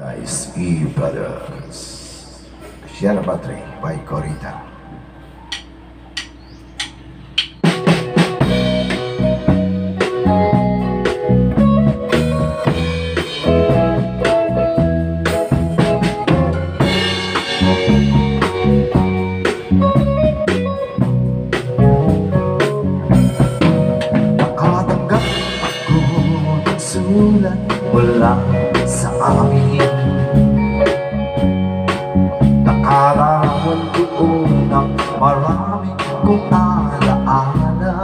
Guys, E Brothers. Sierra Battery by Corita. Nakatanggap ako ng sulat mula sa amin. Nakalarawan doon ng marami kong alaala.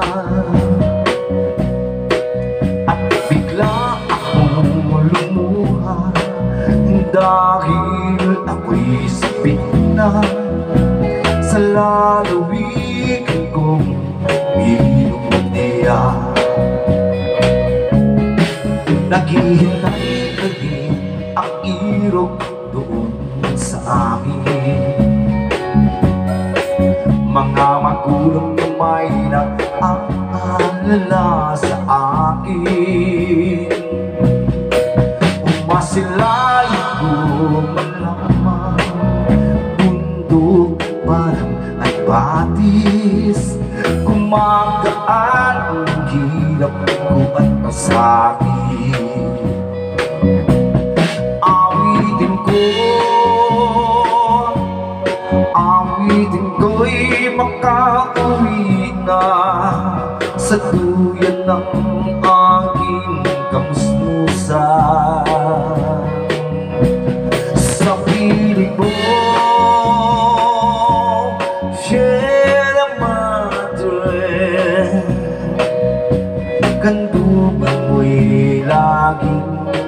At bigla akong lumuha dahil ako'y sabik na sa lalawig kong ilong niya. Naghihintay ka din ang irog doon sa amin. Mga magulang na may nag-aalala sa akin. Umasilayo ko malamang bundok parang ay batis. Kumagaan ang hirap ko at masakit. Awitin ko'y makauwi na sa duyan ng aking kamusmusan. Sa piling mo, Sierra Madre, kandugan mo'y laging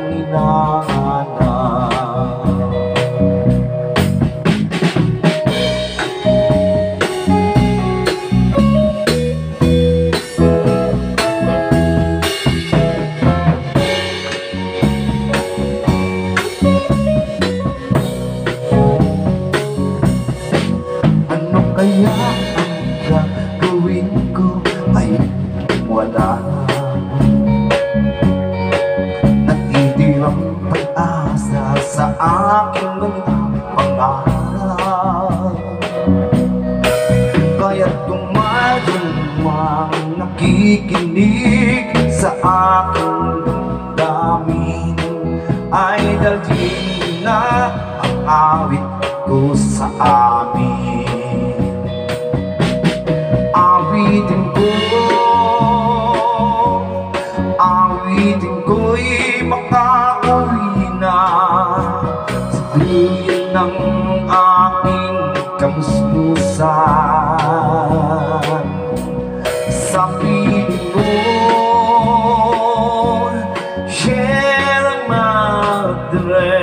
hinahanap. Kaya ang gagawin ko ay wala na. Natitirang pag-asa sa aking mga pangarap. Kaya't dumadumang nakikinig sa aking damdamin ay dalhin na ang awit ko sa amin. Awitin ko'y makauwi na sa duyan ng aking kamusmusan. Sa piling mo, Sierra Madre,